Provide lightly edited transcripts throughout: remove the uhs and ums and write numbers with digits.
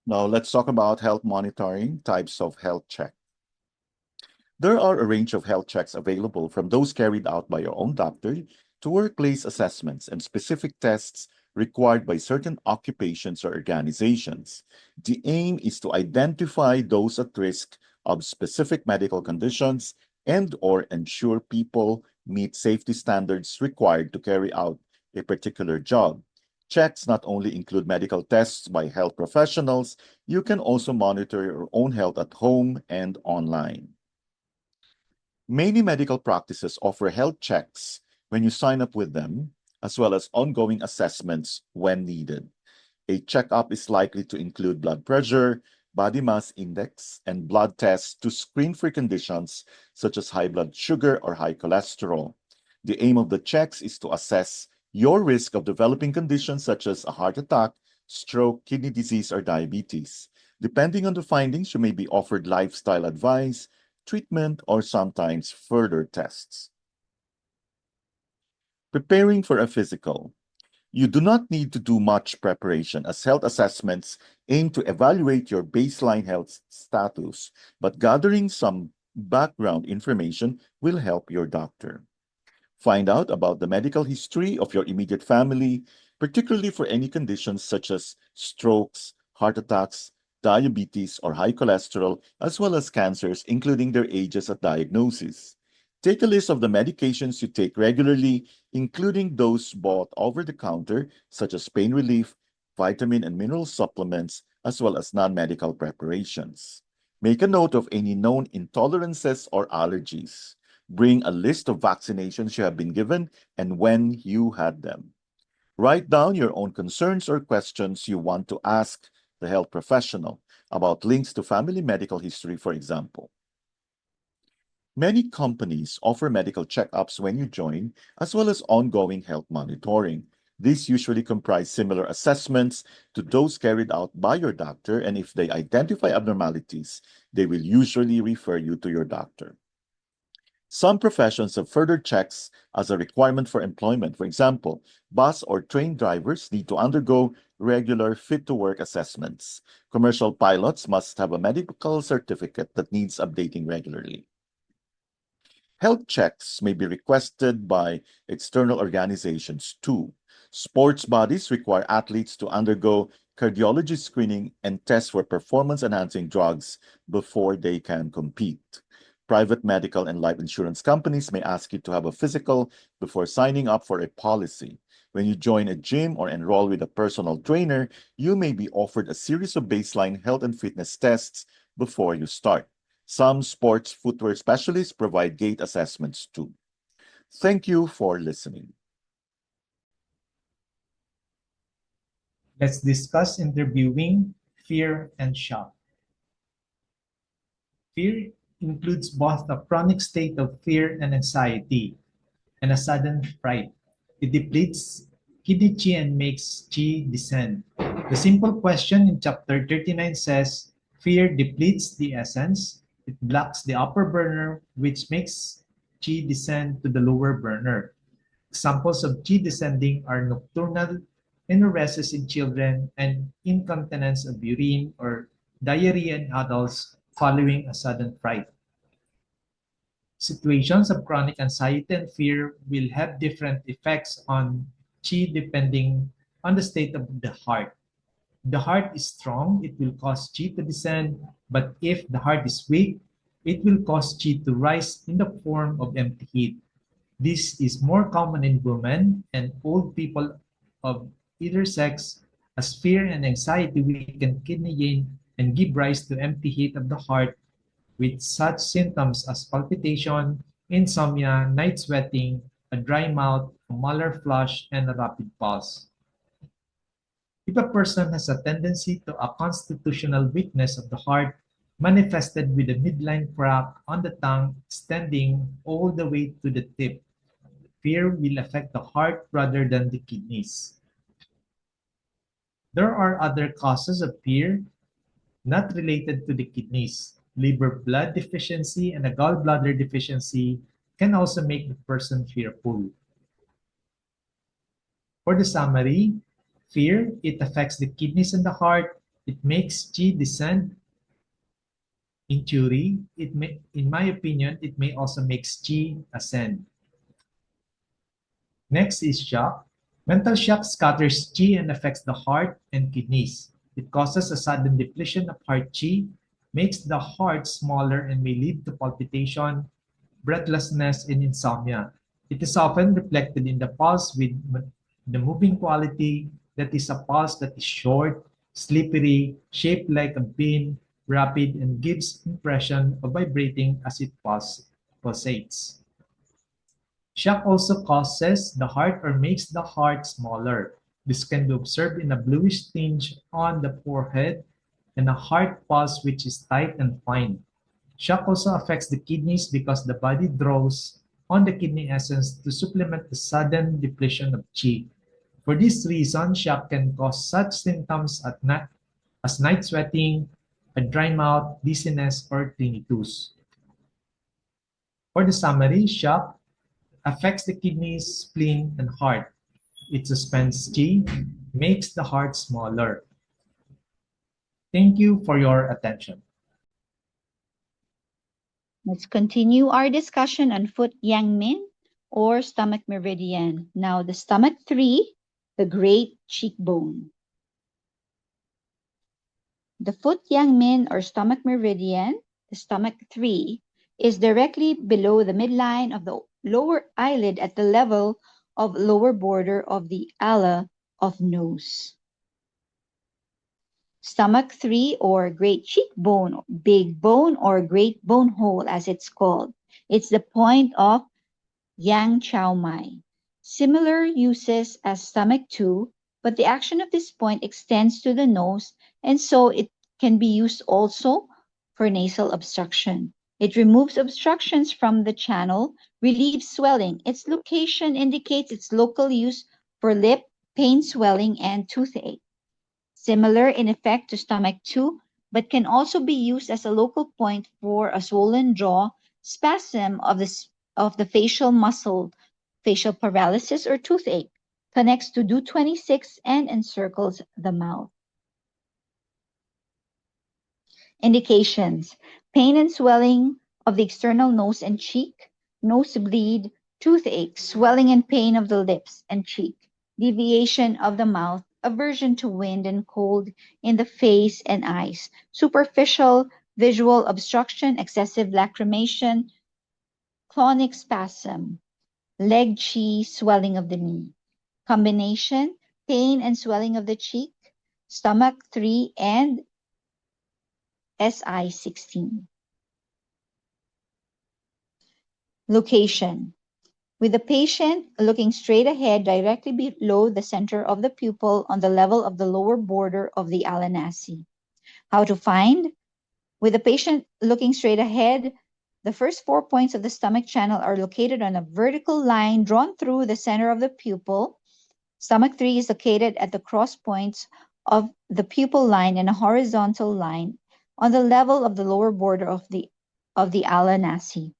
Now let's talk about health monitoring, types of health check. There are a range of health checks available from those carried out by your own doctor to workplace assessments and specific tests required by certain occupations or organizations. The aim is to identify those at risk of specific medical conditions and or ensure people meet safety standards required to carry out a particular job. Checks not only include medical tests by health professionals, you can also monitor your own health at home and online. Many medical practices offer health checks when you sign up with them, as well as ongoing assessments when needed. A checkup is likely to include blood pressure, body mass index, and blood tests to screen for conditions such as high blood sugar or high cholesterol. The aim of the checks is to assess your risk of developing conditions such as a heart attack, stroke, kidney disease, or diabetes. Depending on the findings, you may be offered lifestyle advice, treatment, or sometimes further tests. Preparing for a physical. You do not need to do much preparation as health assessments aim to evaluate your baseline health status, but gathering some background information will help your doctor. Find out about the medical history of your immediate family, particularly for any conditions such as strokes, heart attacks, diabetes, or high cholesterol, as well as cancers, including their ages at diagnosis. Take a list of the medications you take regularly, including those bought over the counter, such as pain relief, vitamin and mineral supplements, as well as non medical preparations. Make a note of any known intolerances or allergies. Bring a list of vaccinations you have been given and when you had them. Write down your own concerns or questions you want to ask the health professional about links to family medical history, for example. Many companies offer medical checkups when you join, as well as ongoing health monitoring. These usually comprise similar assessments to those carried out by your doctor, and if they identify abnormalities, they will usually refer you to your doctor. Some professions have further checks as a requirement for employment. For example, bus or train drivers need to undergo regular fit to work assessments. Commercial pilots must have a medical certificate that needs updating regularly. Health checks may be requested by external organizations too. Sports bodies require athletes to undergo cardiology screening and test for performance enhancing drugs before they can compete. Private medical and life insurance companies may ask you to have a physical before signing up for a policy. When you join a gym or enroll with a personal trainer, you may be offered a series of baseline health and fitness tests before you start. Some sports footwear specialists provide gait assessments too. Thank you for listening. Let's discuss interviewing fear and shock. Fear includes both a chronic state of fear and anxiety and a sudden fright. It depletes kidney chi and makes chi descend. The simple question in chapter 39 says, fear depletes the essence. It blocks the upper burner, which makes chi descend to the lower burner. Examples of chi descending are nocturnal enuresis in children and incontinence of urine or diarrhea in adults following a sudden fright. Situations of chronic anxiety and fear will have different effects on chi depending on the state of the heart. If the heart is strong, it will cause chi to descend, but if the heart is weak, it will cause chi to rise in the form of empty heat. This is more common in women and old people of either sex, as fear and anxiety weaken kidney yin and give rise to empty heat of the heart with such symptoms as palpitation, insomnia, night sweating, a dry mouth, a malar flush, and a rapid pulse. If a person has a tendency to a constitutional weakness of the heart, manifested with a midline crack on the tongue extending all the way to the tip, fear will affect the heart rather than the kidneys. There are other causes of fear not related to the kidneys. Liver blood deficiency and a gallbladder deficiency can also make the person fearful. For the summary, fear, it affects the kidneys and the heart. It makes Qi descend. In theory, in my opinion, it may also make Qi ascend. Next is shock. Mental shock scatters Qi and affects the heart and kidneys. It causes a sudden depletion of heart Qi, makes the heart smaller, and may lead to palpitation, breathlessness, and insomnia. It is often reflected in the pulse with the moving quality, that is a pulse that is short, slippery, shaped like a bean, rapid, and gives impression of vibrating as it pulsates. Shock also causes the heart or makes the heart smaller. This can be observed in a bluish tinge on the forehead and a heart pulse which is tight and fine. Shock also affects the kidneys because the body draws on the kidney essence to supplement the sudden depletion of Qi. For this reason, shock can cause such symptoms as night sweating, a dry mouth, dizziness, or tinnitus. For the summary, shock affects the kidneys, spleen, and heart. It suspends Qi, makes the heart smaller. Thank you for your attention. Let's continue our discussion on foot yang min or stomach meridian. Now the stomach 3, the great cheekbone. The foot yang min or stomach meridian, the stomach 3, is directly below the midline of the lower eyelid at the level of lower border of the ala of nose. Stomach 3 or great cheekbone, big bone or great bone hole as it's called. It's the point of yang chow mai. Similar uses as stomach 2, but the action of this point extends to the nose, and so it can be used also for nasal obstruction. It removes obstructions from the channel, relieves swelling. Its location indicates its local use for lip, pain, swelling, and toothache. Similar in effect to stomach 2, but can also be used as a local point for a swollen jaw, spasm of the facial muscle, facial paralysis, or toothache. Connects to Do26 and encircles the mouth. Indications: pain and swelling of the external nose and cheek, nosebleed, toothache, swelling and pain of the lips and cheek, deviation of the mouth, aversion to wind and cold in the face and eyes, superficial visual obstruction, excessive lacrimation, clonic spasm, leg Qi, swelling of the knee. Combination: pain and swelling of the cheek, stomach 3, and SI16. Location: with the patient looking straight ahead directly below the center of the pupil on the level of the lower border of the ala nasi. How to find? With the patient looking straight ahead, the first 4 points of the stomach channel are located on a vertical line drawn through the center of the pupil. Stomach 3 is located at the cross points of the pupil line and a horizontal line on the level of the lower border of the ala nasi.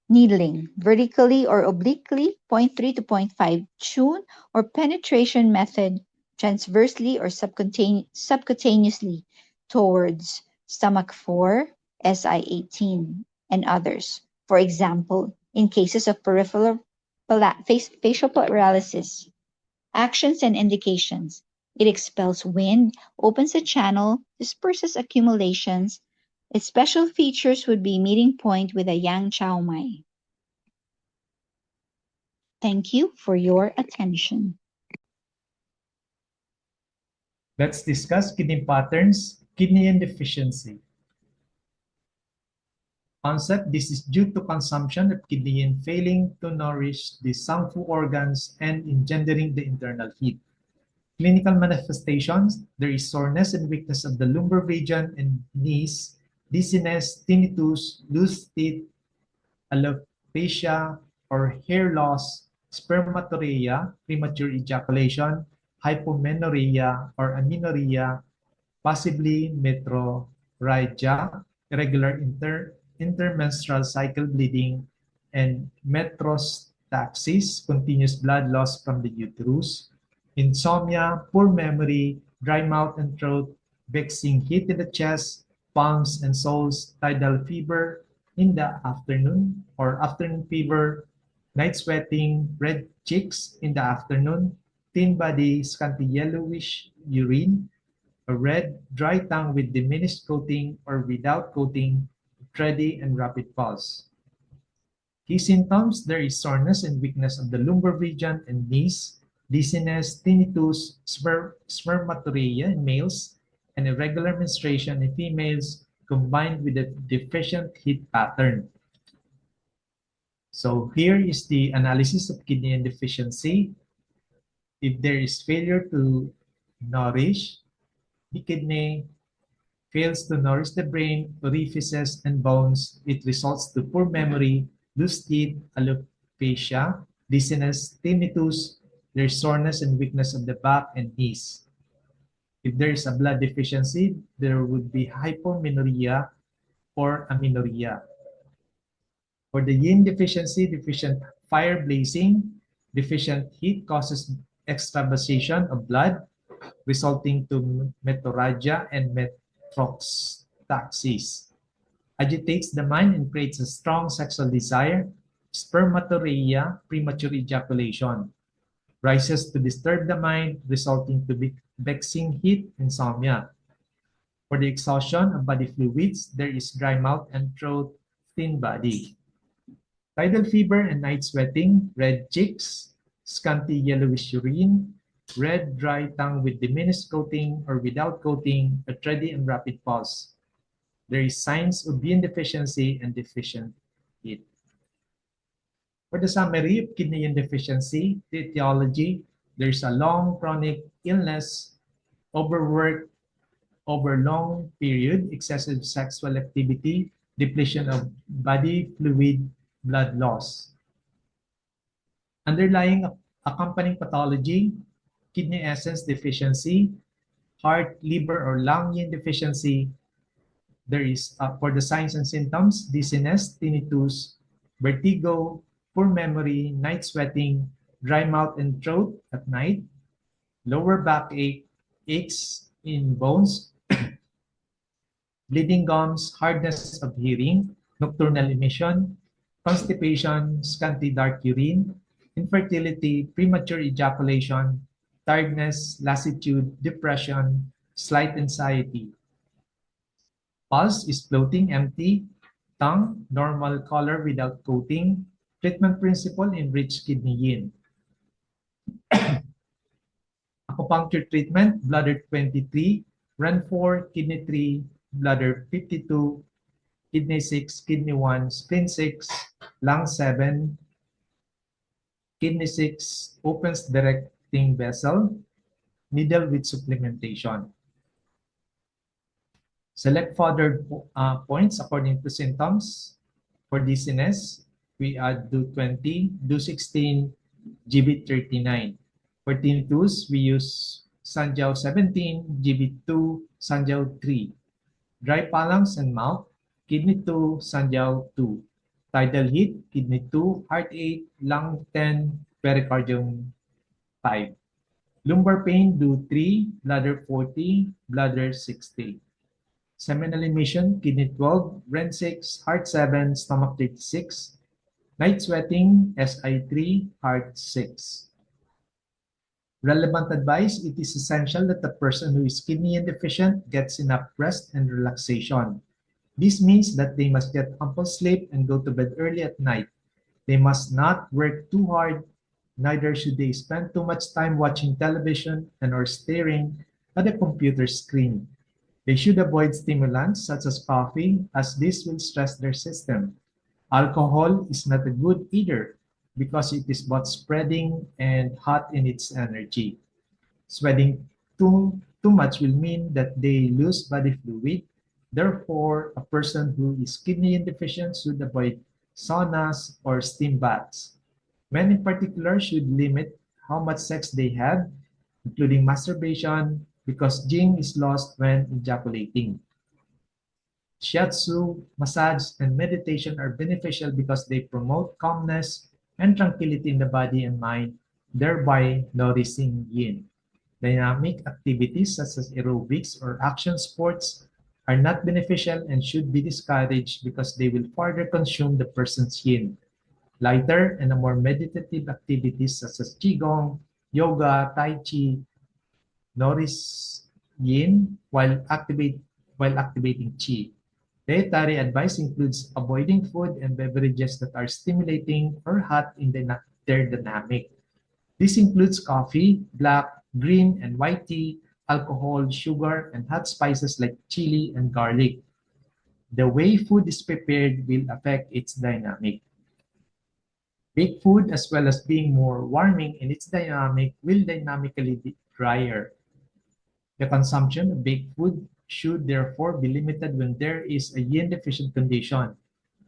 Needling: vertically or obliquely, 0.3 to 0.5 tune, or penetration method, transversely or subcutaneously towards stomach 4, SI18, and others. For example, in cases of facial paralysis. Actions and indications: it expels wind, opens a channel, disperses accumulations. Its special features would be meeting point with a yang chow mai. Thank you for your attention. Let's discuss kidney patterns, kidney and deficiency. Concept: this is due to consumption of kidney failing to nourish the sangfu organs and engendering the internal heat. Clinical manifestations: there is soreness and weakness of the lumbar region and knees, dizziness, tinnitus, loose teeth, alopecia or hair loss, spermatoria, premature ejaculation, hypomenorrhea or amenorrhea, possibly metrorrhagia, irregular intermenstrual cycle bleeding, and metrostaxis, continuous blood loss from the uterus, insomnia, poor memory, dry mouth and throat, vexing heat in the chest, palms and soles, tidal fever in the afternoon or afternoon fever, night sweating, red cheeks in the afternoon, thin body, scanty yellowish urine, a red, dry tongue with diminished coating or without coating, ready and rapid pulse. Key symptoms, there is soreness and weakness of the lumbar region and knees, dizziness, tinnitus, spermatoria in males, and irregular menstruation in females combined with a deficient heat pattern. So here is the analysis of kidney deficiency. If there is failure to nourish the kidney, fails to nourish the brain, orifices, and bones, it results to poor memory, loose teeth, alopecia, dizziness, tinnitus, there's soreness and weakness of the back and knees. If there is a blood deficiency, there would be hypomenorrhea or amenorrhea. For the yin deficiency, deficient fire blazing, deficient heat causes extravasation of blood, resulting to metorrhagia and metrostaxis. Agitates the mind and creates a strong sexual desire, spermatoria, premature ejaculation. Rises to disturb the mind, resulting to vexing heat, insomnia. For the exhaustion of body fluids, there is dry mouth and throat, thin body. Tidal fever and night sweating, red cheeks, scanty yellowish urine, red dry tongue with diminished coating or without coating, a ready and rapid pulse. There is signs of yin deficiency and deficient heat. For the summary of kidney yin deficiency, the etiology, there's a long chronic illness, overwork over long period, excessive sexual activity, depletion of body fluid, blood loss. Underlying accompanying pathology, kidney essence deficiency, heart, liver, or lung yin deficiency. There is, for the signs and symptoms, dizziness, tinnitus, vertigo, poor memory, night sweating, dry mouth and throat at night, lower back ache, aches in bones, bleeding gums, hardness of hearing, nocturnal emission, constipation, scanty dark urine, infertility, premature ejaculation, tiredness, lassitude, depression, slight anxiety. Pulse is floating empty, tongue, normal color without coating, treatment principle enriched kidney yin. Acupuncture treatment, bladder 23, run 4, kidney 3, bladder 52, kidney 6, kidney 1, spleen 6, lung 7, kidney 6, opens directing vessel, needle with supplementation. Select further points according to symptoms. For dizziness, we add do 20, do 16, GB 39. For tinnitus, we use Sanjiao 17, GB 2, Sanjiao 3. Dry phalanx and mouth, kidney 2, Sanjiao 2. Tidal heat, kidney 2, heart 8, lung 10, pericardium 5. Lumbar pain, do 3, bladder 40, bladder 60. Seminal emission, kidney 12, brain 6, heart 7, stomach 36. Night sweating, SI 3, heart 6. Relevant advice, it is essential that the person who is kidney deficient gets enough rest and relaxation. This means that they must get ample sleep and go to bed early at night. They must not work too hard, neither should they spend too much time watching television and or staring at a computer screen. They should avoid stimulants such as coffee, as this will stress their system. Alcohol is not good either because it is both spreading and hot in its energy. Sweating too much will mean that they lose body fluid. Therefore, a person who is kidney deficient should avoid saunas or steam baths. Men in particular should limit how much sex they have, including masturbation, because jing is lost when ejaculating. Shiatsu, massage, and meditation are beneficial because they promote calmness and tranquility in the body and mind, thereby nourishing yin. Dynamic activities such as aerobics or action sports are not beneficial and should be discouraged because they will further consume the person's yin. Lighter and more meditative activities such as qigong, yoga, tai chi nourish yin while activating qi. Dietary advice includes avoiding food and beverages that are stimulating or hot in their dynamic. This includes coffee, black, green, and white tea, alcohol, sugar, and hot spices like chili and garlic. The way food is prepared will affect its dynamic. Baked food, as well as being more warming in its dynamic, will dynamically be drier. The consumption of baked food should therefore be limited when there is a yin deficient condition.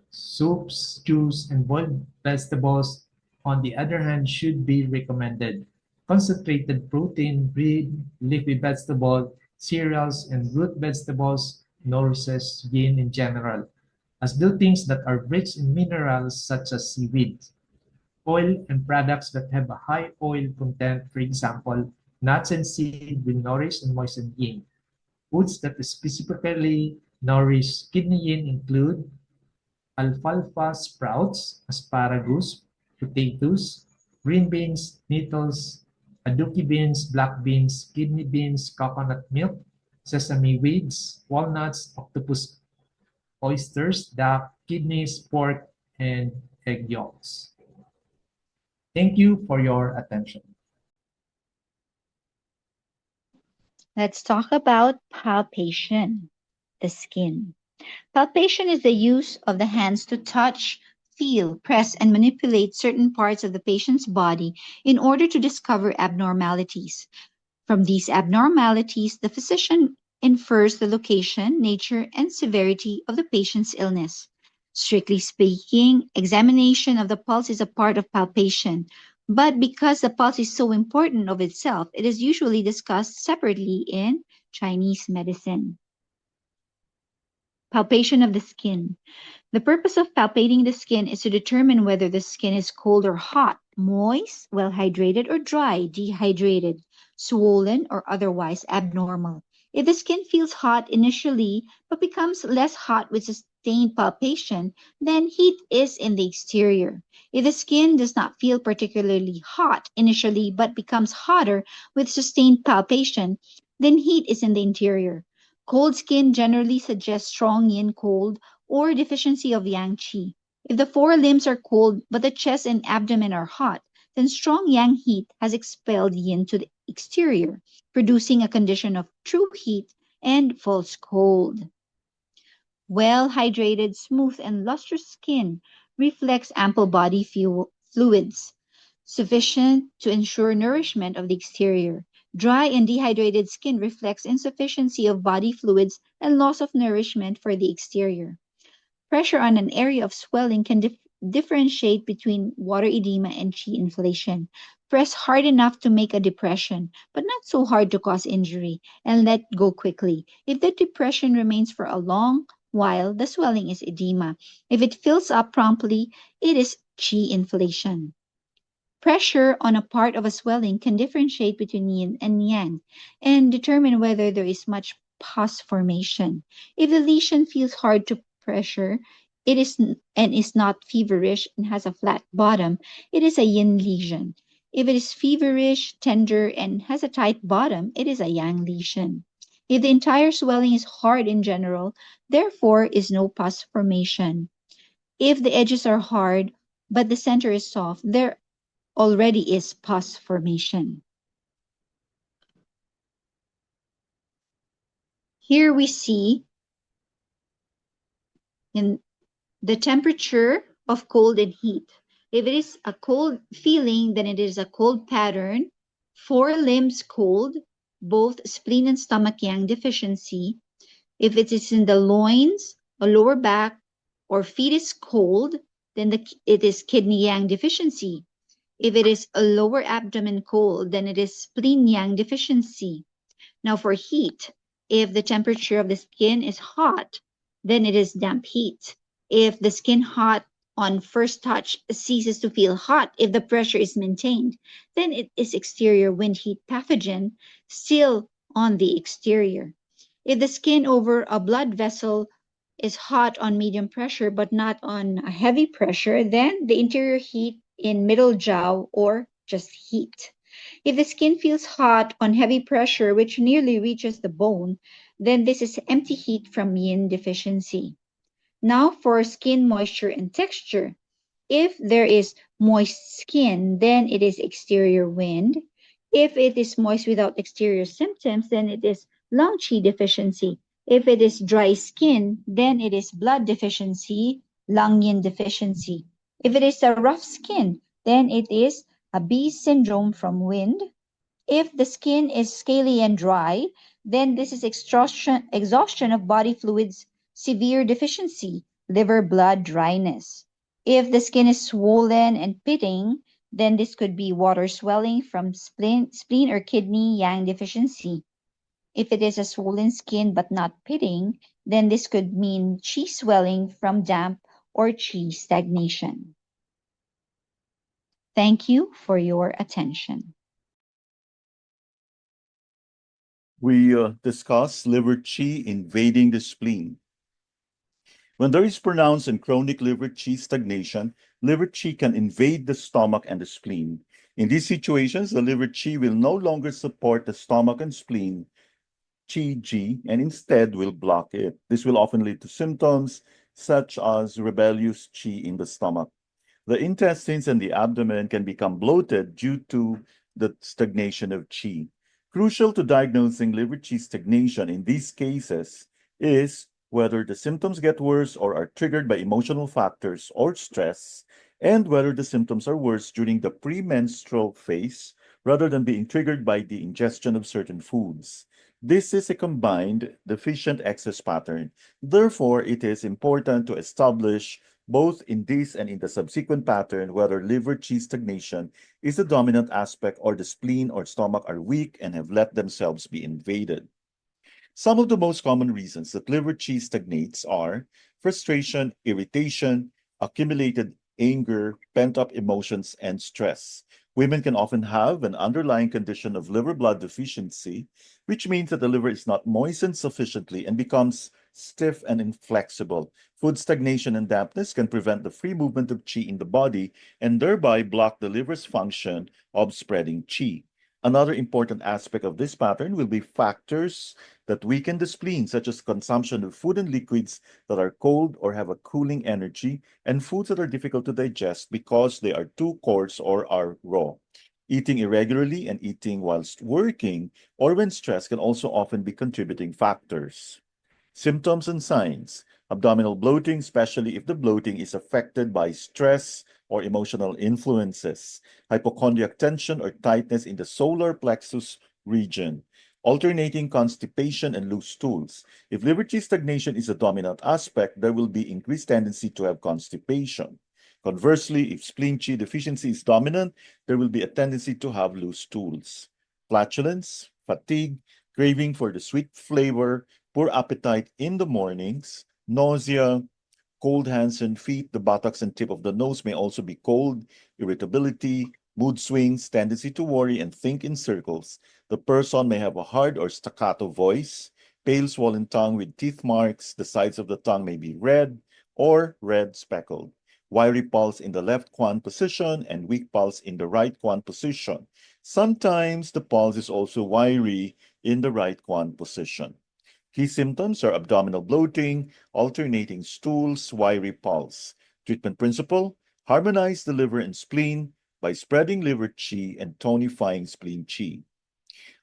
Soups, stews, and boiled vegetables, on the other hand, should be recommended. Concentrated protein, bread, leafy vegetable, cereals, and root vegetables nourishes yin in general, as do things that are rich in minerals such as seaweed. Oil and products that have a high oil content, for example, nuts and seed, will nourish and moisten yin. Foods that specifically nourish kidney yin include alfalfa sprouts, asparagus, potatoes, green beans, nettles, aduki beans, black beans, kidney beans, coconut milk, sesame weeds, walnuts, octopus, oysters, duck, kidneys, pork, and egg yolks. Thank you for your attention. Let's talk about palpation, the skin. Palpation is the use of the hands to touch, feel, press, and manipulate certain parts of the patient's body in order to discover abnormalities. From these abnormalities, the physician infers the location, nature, and severity of the patient's illness. Strictly speaking, examination of the pulse is a part of palpation, but because the pulse is so important of itself, it is usually discussed separately in Chinese medicine. Palpation of the skin. The purpose of palpating the skin is to determine whether the skin is cold or hot, moist, well hydrated, or dry, dehydrated, swollen, or otherwise abnormal. If the skin feels hot initially but becomes less hot with sustained palpation, then heat is in the exterior. If the skin does not feel particularly hot initially but becomes hotter with sustained palpation, then heat is in the interior. Cold skin generally suggests strong yin cold or deficiency of yang qi. If the four limbs are cold but the chest and abdomen are hot, then strong yang heat has expelled yin to the exterior, producing a condition of true heat and false cold. Well hydrated, smooth, and lustrous skin reflects ample body fluids, sufficient to ensure nourishment of the exterior. Dry and dehydrated skin reflects insufficiency of body fluids and loss of nourishment for the exterior. Pressure on an area of swelling can differentiate between water edema and qi inflation. Press hard enough to make a depression, but not so hard to cause injury, and let go quickly. If the depression remains for a long while, the swelling is edema. If it fills up promptly, it is qi inflation. Pressure on a part of a swelling can differentiate between yin and yang and determine whether there is much pus formation. If the lesion feels hard to pressure, it is and is not feverish and has a flat bottom, it is a yin lesion. If it is feverish, tender, and has a tight bottom, it is a yang lesion. If the entire swelling is hard in general, therefore is no pus formation. If the edges are hard, but the center is soft, there already is pus formation. Here we see in the temperature of cold and heat. If it is a cold feeling, then it is a cold pattern. Four limbs cold, both spleen and stomach yang deficiency. If it is in the loins, or lower back, or feet is cold, then it is kidney yang deficiency. If it is a lower abdomen cold, then it is spleen yang deficiency. Now for heat, if the temperature of the skin is hot, then it is damp heat. If the skin hot on first touch ceases to feel hot if the pressure is maintained, then it is exterior wind heat pathogen still on the exterior. If the skin over a blood vessel is hot on medium pressure but not on a heavy pressure, then the interior heat in middle jaw or just heat. If the skin feels hot on heavy pressure, which nearly reaches the bone, then this is empty heat from yin deficiency. Now for skin moisture and texture. If there is moist skin, then it is exterior wind. If it is moist without exterior symptoms, then it is lung qi deficiency. If it is dry skin, then it is blood deficiency, lung yin deficiency. If it is a rough skin, then it is a B syndrome from wind. If the skin is scaly and dry, then this is exhaustion of body fluids, severe deficiency, liver blood dryness. If the skin is swollen and pitting, then this could be water swelling from spleen or kidney yang deficiency. If it is a swollen skin but not pitting, then this could mean qi swelling from damp or qi stagnation. Thank you for your attention. We discuss liver qi invading the spleen. When there is pronounced and chronic liver qi stagnation, liver qi can invade the stomach and the spleen. In these situations, the liver qi will no longer support the stomach and spleen qi ji and instead will block it. This will often lead to symptoms such as rebellious qi in the stomach. The intestines and the abdomen can become bloated due to the stagnation of qi. Crucial to diagnosing liver qi stagnation in these cases is whether the symptoms get worse or are triggered by emotional factors or stress, and whether the symptoms are worse during the premenstrual phase rather than being triggered by the ingestion of certain foods. This is a combined deficient excess pattern. Therefore, it is important to establish both in this and in the subsequent pattern whether liver qi stagnation is the dominant aspect or the spleen or stomach are weak and have let themselves be invaded. Some of the most common reasons that liver qi stagnates are frustration, irritation, accumulated anger, pent-up emotions, and stress. Women can often have an underlying condition of liver blood deficiency, which means that the liver is not moistened sufficiently and becomes stiff and inflexible. Food stagnation and dampness can prevent the free movement of qi in the body and thereby block the liver's function of spreading qi. Another important aspect of this pattern will be factors that weaken the spleen, such as consumption of food and liquids that are cold or have a cooling energy, and foods that are difficult to digest because they are too coarse or are raw. Eating irregularly and eating whilst working or when stressed can also often be contributing factors. Symptoms and signs. Abdominal bloating, especially if the bloating is affected by stress or emotional influences. Hypochondriac tension or tightness in the solar plexus region. Alternating constipation and loose stools. If liver qi stagnation is a dominant aspect, there will be increased tendency to have constipation. Conversely, if spleen qi deficiency is dominant, there will be a tendency to have loose stools. Flatulence, fatigue, craving for the sweet flavor, poor appetite in the mornings, nausea, cold hands and feet, the buttocks and tip of the nose may also be cold, irritability, mood swings, tendency to worry and think in circles. The person may have a hard or staccato voice, pale swollen tongue with teeth marks, the sides of the tongue may be red or red speckled. Wiry pulse in the left quan position and weak pulse in the right quan position. Sometimes the pulse is also wiry in the right quan position. Key symptoms are abdominal bloating, alternating stools, wiry pulse. Treatment principle: harmonize the liver and spleen by spreading liver qi and tonifying spleen qi.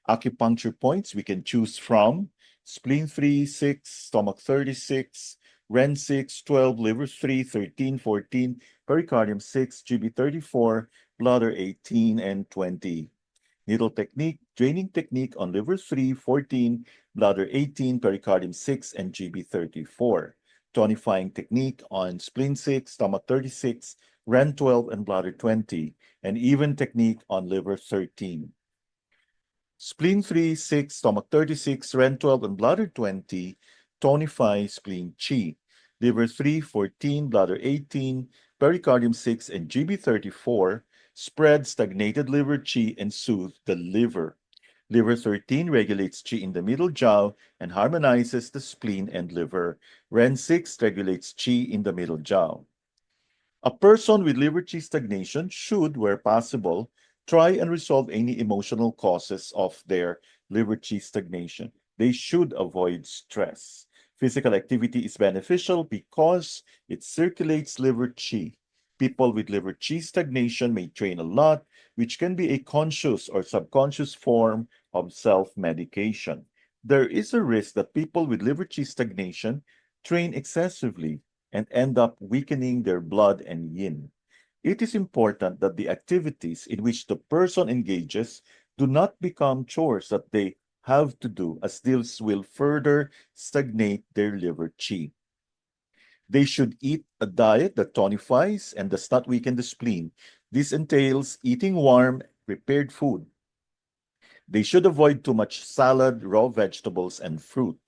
Acupuncture points we can choose from: spleen 3, 6, stomach 36, Ren 6, 12, liver 3, 13, 14, pericardium 6, GB 34, bladder 18, and 20. Needle technique, draining technique on liver 3, 14, bladder 18, pericardium 6, and GB 34. Tonifying technique on spleen 6, stomach 36, Ren 12, and bladder 20. And even technique on liver 13. Spleen 3, 6, stomach 36, Ren 12, and bladder 20, tonify spleen qi. Liver 3, 14, bladder 18, pericardium 6 and GB34 spread stagnated liver qi and soothe the liver. Liver 13 regulates qi in the middle jaw and harmonizes the spleen and liver. Ren 6 regulates qi in the middle jaw. A person with liver qi stagnation should, where possible, try and resolve any emotional causes of their liver qi stagnation. They should avoid stress. Physical activity is beneficial because it circulates liver qi. People with liver qi stagnation may train a lot, which can be a conscious or subconscious form of self-medication. There is a risk that people with liver qi stagnation train excessively and end up weakening their blood and yin. It is important that the activities in which the person engages do not become chores that they have to do, as this will further stagnate their liver qi. They should eat a diet that tonifies and does not weaken the spleen. This entails eating warm, prepared food. They should avoid too much salad, raw vegetables, and fruit.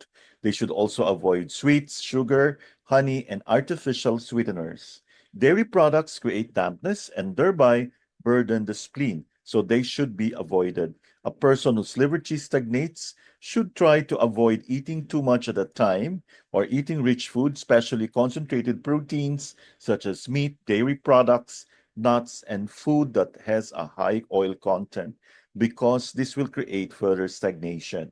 They should also avoid sweets, sugar, honey, and artificial sweeteners. Dairy products create dampness and thereby burden the spleen, so they should be avoided. A person whose liver qi stagnates should try to avoid eating too much at a time or eating rich food, especially concentrated proteins such as meat, dairy products, nuts, and food that has a high oil content, because this will create further stagnation.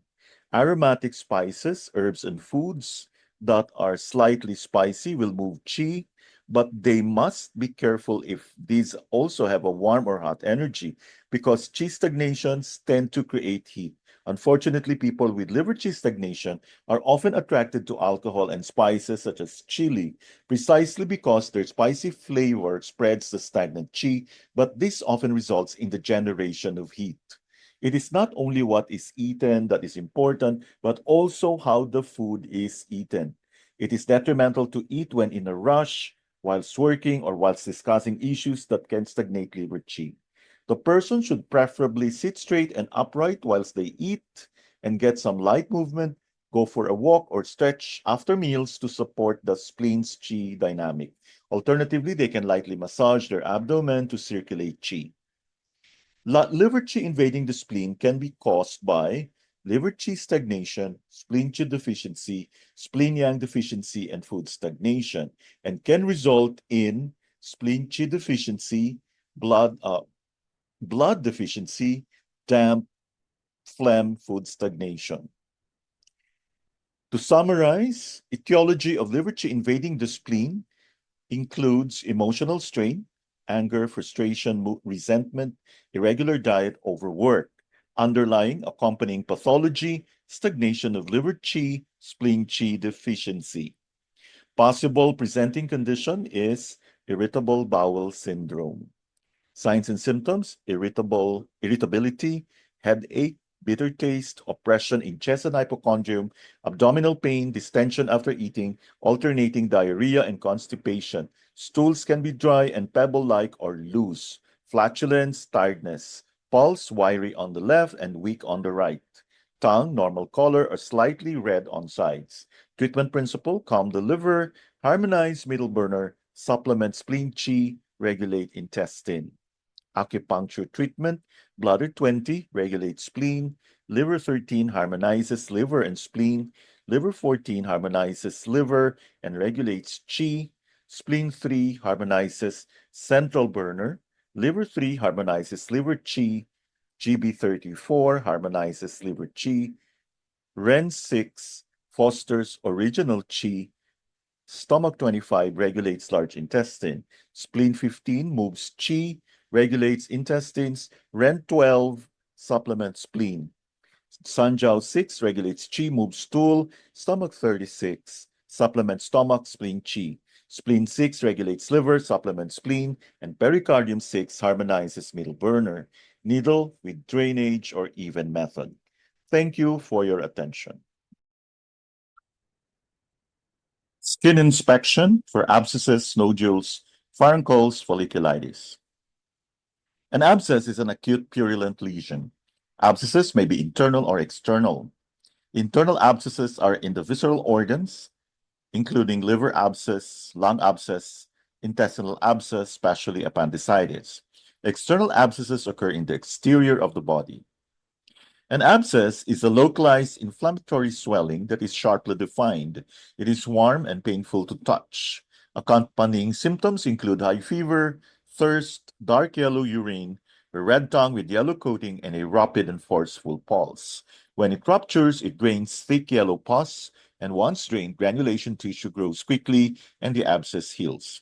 Aromatic spices, herbs, and foods that are slightly spicy will move qi, but they must be careful if these also have a warm or hot energy, because qi stagnations tend to create heat. Unfortunately, people with liver qi stagnation are often attracted to alcohol and spices such as chili, precisely because their spicy flavor spreads the stagnant qi, but this often results in the generation of heat. It is not only what is eaten that is important, but also how the food is eaten. It is detrimental to eat when in a rush, whilst working, or whilst discussing issues that can stagnate liver qi. The person should preferably sit straight and upright whilst they eat and get some light movement, go for a walk or stretch after meals to support the spleen's qi dynamic. Alternatively, they can lightly massage their abdomen to circulate qi. Liver qi invading the spleen can be caused by liver qi stagnation, spleen qi deficiency, spleen yang deficiency, and food stagnation, and can result in spleen qi deficiency, blood deficiency, damp, phlegm, food stagnation. To summarize, etiology of liver qi invading the spleen includes emotional strain, anger, frustration, resentment, irregular diet, overwork. Underlying accompanying pathology, stagnation of liver qi, spleen qi deficiency. Possible presenting condition is irritable bowel syndrome. Signs and symptoms: irritability, headache, bitter taste, oppression in chest and hypochondrium, abdominal pain, distension after eating, alternating diarrhea and constipation. Stools can be dry and pebble-like or loose. Flatulence, tiredness. Pulse, wiry on the left and weak on the right. Tongue, normal color or slightly red on sides. Treatment principle: calm the liver, harmonize middle burner, supplement spleen qi, regulate intestine. Acupuncture treatment: bladder 20 regulates spleen, liver 13 harmonizes liver and spleen, liver 14 harmonizes liver and regulates qi, spleen 3 harmonizes central burner, liver 3 harmonizes liver qi, GB34 harmonizes liver qi, REN 6 fosters original qi, stomach 25 regulates large intestine, spleen 15 moves qi, regulates intestines, REN 12 supplements spleen, Sanjiao 6 regulates qi, moves stool, stomach 36 supplements stomach, spleen qi, spleen 6 regulates liver, supplements spleen, and pericardium 6 harmonizes middle burner, needle with drainage or even method. Thank you for your attention. Skin inspection for abscesses, nodules, furuncles, folliculitis. An abscess is an acute purulent lesion. Abscesses may be internal or external. Internal abscesses are in the visceral organs, including liver abscess, lung abscess, intestinal abscess, especially appendicitis. External abscesses occur in the exterior of the body. An abscess is a localized inflammatory swelling that is sharply defined. It is warm and painful to touch. Accompanying symptoms include high fever, thirst, dark yellow urine, a red tongue with yellow coating, and a rapid and forceful pulse. When it ruptures, it drains thick yellow pus, and once drained, granulation tissue grows quickly and the abscess heals.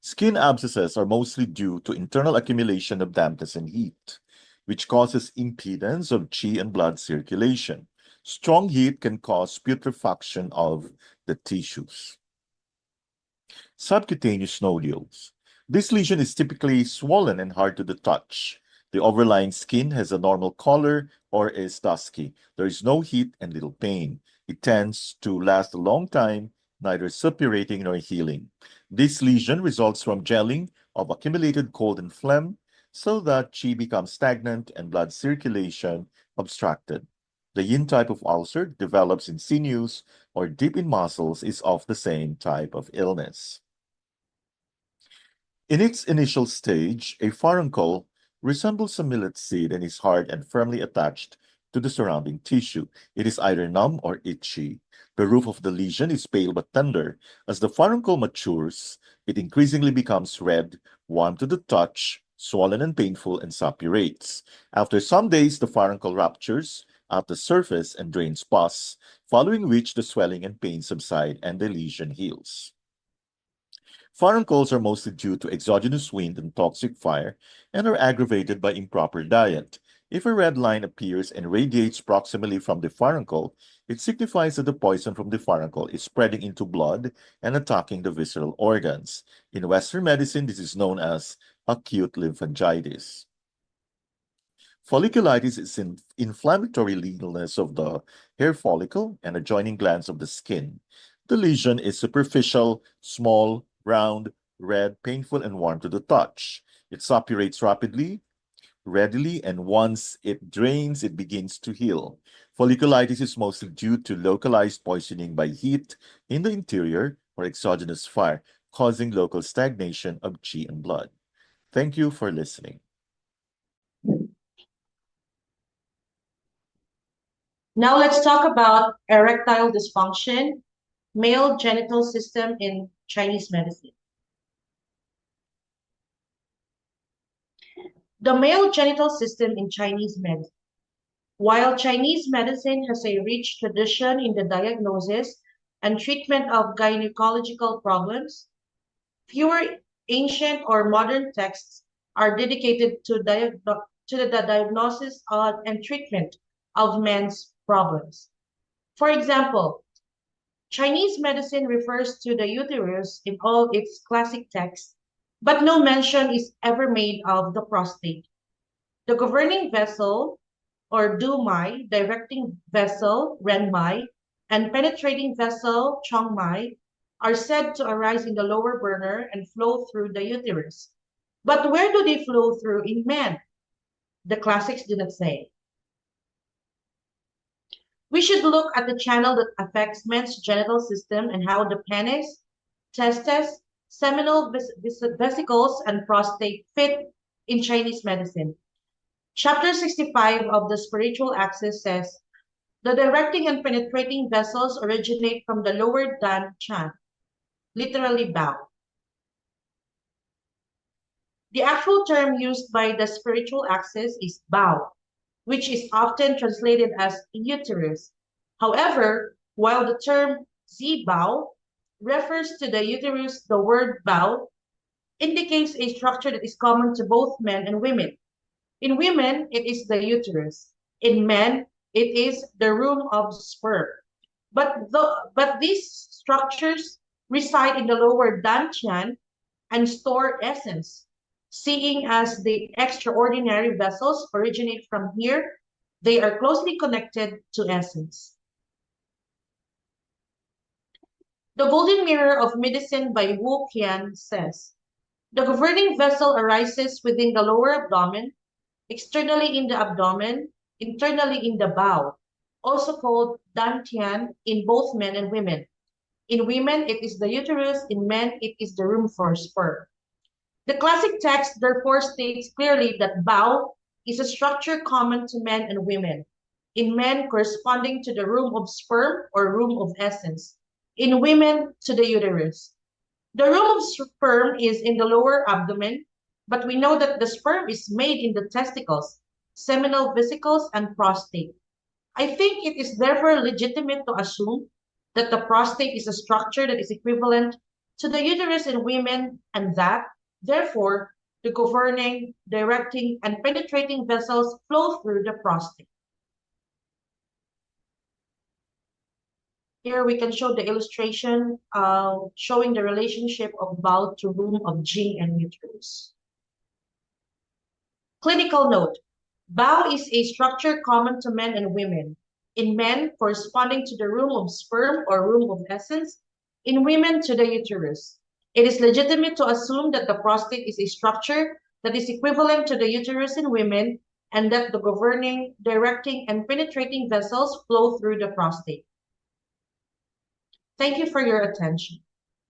Skin abscesses are mostly due to internal accumulation of dampness and heat, which causes impedance of qi and blood circulation. Strong heat can cause putrefaction of the tissues. Subcutaneous nodules. This lesion is typically swollen and hard to the touch. The overlying skin has a normal color or is dusky. There is no heat and little pain. It tends to last a long time, neither suppurating nor healing. This lesion results from gelling of accumulated cold and phlegm, so that qi becomes stagnant and blood circulation obstructed. The yin type of ulcer develops in sinews or deep in muscles is of the same type of illness. In its initial stage, a furuncle resembles a millet seed and is hard and firmly attached to the surrounding tissue. It is either numb or itchy. The roof of the lesion is pale but tender. As the furuncle matures, it increasingly becomes red, warm to the touch, swollen and painful, and suppurates. After some days, the furuncle ruptures at the surface and drains pus, following which the swelling and pain subside and the lesion heals. Furuncles are mostly due to exogenous wind and toxic fire and are aggravated by improper diet. If a red line appears and radiates proximally from the furuncle, it signifies that the poison from the furuncle is spreading into blood and attacking the visceral organs. In Western medicine, this is known as acute lymphangitis. Folliculitis is an inflammatory illness of the hair follicle and adjoining glands of the skin. The lesion is superficial, small, round, red, painful, and warm to the touch. It suppurates rapidly, readily, and once it drains, it begins to heal. Folliculitis is mostly due to localized poisoning by heat in the interior or exogenous fire, causing local stagnation of qi and blood. Thank you for listening. Now let's talk about erectile dysfunction, male genital system in Chinese medicine. The male genital system in Chinese medicine. While Chinese medicine has a rich tradition in the diagnosis and treatment of gynecological problems, fewer ancient or modern texts are dedicated to the diagnosis and treatment of men's problems. For example, Chinese medicine refers to the uterus in all its classic texts, but no mention is ever made of the prostate. The governing vessel, or Du-mai, directing vessel, Ren-mai, and penetrating vessel, Chong-mai, are said to arise in the lower burner and flow through the uterus. But where do they flow through in men? The classics do not say. We should look at the channel that affects men's genital system and how the penis, testes, seminal vesicles, and prostate fit in Chinese medicine. Chapter 65 of the Spiritual Axis says, the directing and penetrating vessels originate from the lower Dan Chan, literally bow. The actual term used by the Spiritual Axis is bow, which is often translated as uterus. However, while the term Zibao refers to the uterus, the word bao indicates a structure that is common to both men and women. In women, it is the uterus. In men, it is the room of sperm. But these structures reside in the lower dantian and store essence. Seeing as the extraordinary vessels originate from here, they are closely connected to essence. The Golden Mirror of Medicine by Wu Qian says, the governing vessel arises within the lower abdomen, externally in the abdomen, internally in the bowel, also called dantian in both men and women. In women, it is the uterus. In men, it is the room for sperm. The classic text therefore states clearly that bowel is a structure common to men and women. In men, corresponding to the room of sperm or room of essence. In women, to the uterus. The room of sperm is in the lower abdomen, but we know that the sperm is made in the testicles, seminal vesicles, and prostate. I think it is therefore legitimate to assume that the prostate is a structure that is equivalent to the uterus in women, and that, therefore, the governing, directing, and penetrating vessels flow through the prostate. Here we can show the illustration showing the relationship of bowel to room of Qi and uterus. Clinical note. Bowel is a structure common to men and women. In men, corresponding to the room of sperm or room of essence. In women, to the uterus. It is legitimate to assume that the prostate is a structure that is equivalent to the uterus in women, and that the governing, directing, and penetrating vessels flow through the prostate. Thank you for your attention.